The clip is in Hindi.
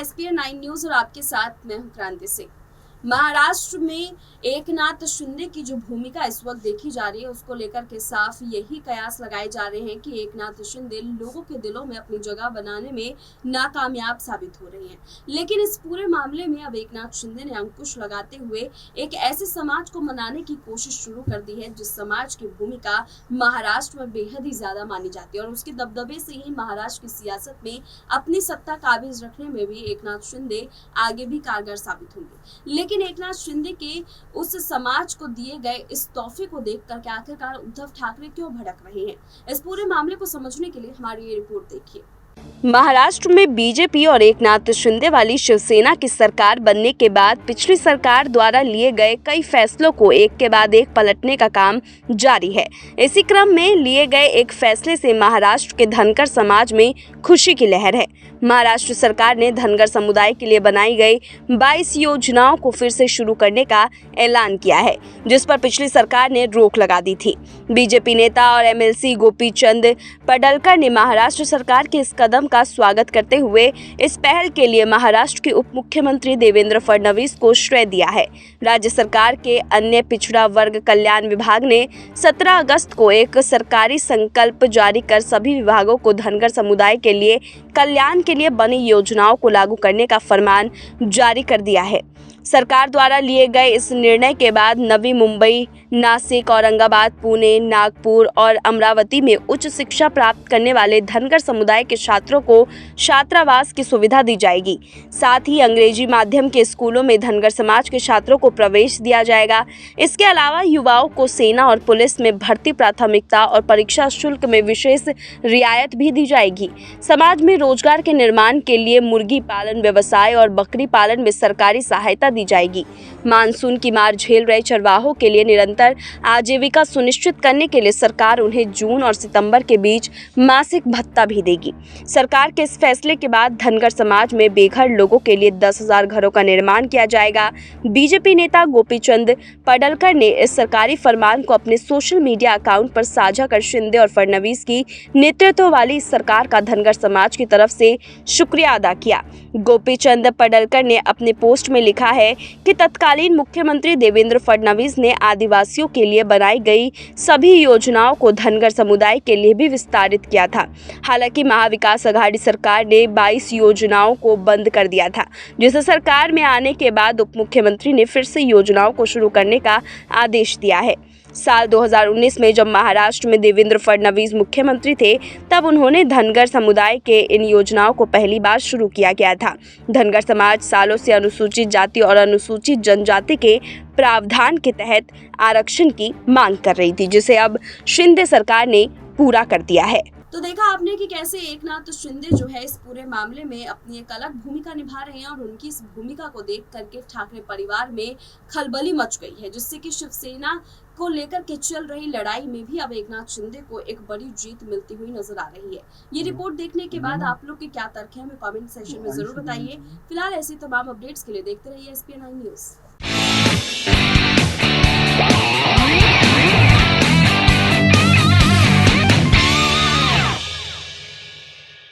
SPN9 न्यूज और आपके साथ मैं हूं क्रांति सिंह। महाराष्ट्र में एकनाथ शिंदे की जो भूमिका इस वक्त देखी जा रही है उसको लेकर के साफ यही कयास लगाए जा रहे हैं कि एकनाथ शिंदे लोगों के दिलों में अपनी जगह बनाने में नाकामयाब साबित हो रही हैं। लेकिन इस पूरे मामले में अब एकनाथ शिंदे ने अंकुश लगाते हुए एक ऐसे समाज को मनाने की कोशिश शुरू कर दी है जिस समाज की भूमिका महाराष्ट्र में बेहद ही ज्यादा मानी जाती है और उसके दबदबे से ही महाराष्ट्र की सियासत में अपनी सत्ता काबिज रखने में भी एकनाथ शिंदे आगे भी कारगर साबित होंगे। लेकिन एकनाथ शिंदे के उस समाज को दिए गए इस तोहफे को देखकर के आखिरकार उद्धव ठाकरे क्यों भड़क रहे हैं, इस पूरे मामले को समझने के लिए हमारी ये रिपोर्ट देखिए। महाराष्ट्र में बीजेपी और एकनाथ शिंदे वाली शिवसेना की सरकार बनने के बाद पिछली सरकार द्वारा लिए गए कई फैसलों को एक के बाद एक पलटने का काम जारी है। इसी क्रम में लिए गए एक फैसले से महाराष्ट्र के धनगर समाज में खुशी की लहर है। महाराष्ट्र सरकार ने धनगर समुदाय के लिए बनाई गई 22 योजनाओं को फिर से शुरू करने का ऐलान किया है, जिस पर पिछली सरकार ने रोक लगा दी थी। बीजेपी नेता और MLC गोपी चंद पडलकर ने महाराष्ट्र सरकार के इस कदम का स्वागत करते हुए इस पहल के लिए महाराष्ट्र के उप मुख्यमंत्री देवेंद्र फडणवीस को श्रेय दिया है। राज्य सरकार के अन्य पिछड़ा वर्ग कल्याण विभाग ने 17 अगस्त को एक सरकारी संकल्प जारी कर सभी विभागों को धनगर समुदाय के लिए कल्याण के लिए बनी योजनाओं को लागू करने का फरमान जारी कर दिया है। सरकार द्वारा लिए गए इस निर्णय के बाद नवी मुंबई, नासिक, औरंगाबाद, पुणे, नागपुर और अमरावती में उच्च शिक्षा प्राप्त करने वाले धनगर समुदाय के छात्रों को छात्रावास की सुविधा दी जाएगी। साथ ही अंग्रेजी माध्यम के स्कूलों में धनगर समाज के छात्रों को प्रवेश दिया जाएगा। इसके अलावा युवाओं को सेना और पुलिस में भर्ती प्राथमिकता और परीक्षा शुल्क में विशेष रियायत भी दी जाएगी। समाज में रोजगार के निर्माण के लिए मुर्गी पालन व्यवसाय और बकरी पालन में सरकारी सहायता दी जाएगी। मानसून की मार झेल रहे चरवाहों के लिए निरंतर आजीविका सुनिश्चित करने के लिए सरकार उन्हें जून और सितंबर के बीच मासिक भत्ता भी देगी। सरकार के इस फैसले के बाद धनगर समाज में बेघर लोगों के लिए 10,000 घरों का निर्माण किया जाएगा। बीजेपी नेता गोपी चंद पडलकर ने इस सरकारी फरमान को अपने सोशल मीडिया अकाउंट पर साझा कर शिंदे और फडणवीस की नेतृत्व वाली सरकार का धनगर समाज की तरफ से शुक्रिया अदा किया। गोपी चंद पडलकर ने अपने पोस्ट में लिखा है कि तत्कालीन मुख्यमंत्री देवेंद्र फडणवीस ने आदिवासियों के लिए बनाई गई सभी योजनाओं को धनगर समुदाय के लिए भी विस्तारित किया था। हालांकि महाविकास आघाड़ी सरकार ने 22 योजनाओं को बंद कर दिया था, जिसे सरकार में आने के बाद उप मुख्यमंत्री ने फिर से योजनाओं को शुरू करने का आदेश दिया है। साल 2019 में जब महाराष्ट्र में देवेंद्र फडणवीस मुख्यमंत्री थे, तब उन्होंने धनगर समुदाय के इन योजनाओं को पहली बार शुरू किया गया था। धनगर समाज सालों से अनुसूचित जाति और अनुसूचित जनजाति के प्रावधान के तहत आरक्षण की मांग कर रही थी, जिसे अब शिंदे सरकार ने पूरा कर दिया है। तो देखा आपने कि कैसे एकनाथ शिंदे जो है इस पूरे मामले में अपनी एक अलग भूमिका निभा रहे हैं और उनकी इस भूमिका को देख करके ठाकरे परिवार में खलबली मच गई है, जिससे कि शिवसेना को लेकर के चल रही लड़ाई में भी अब एकनाथ शिंदे को एक बड़ी जीत मिलती हुई नजर आ रही है। ये रिपोर्ट देखने के बाद आप लोग के क्या तर्क हैं, हमें कमेंट सेक्शन में जरूर बताइए। फिलहाल ऐसी तमाम अपडेट्स के लिए देखते रहिए SPN9 न्यूज।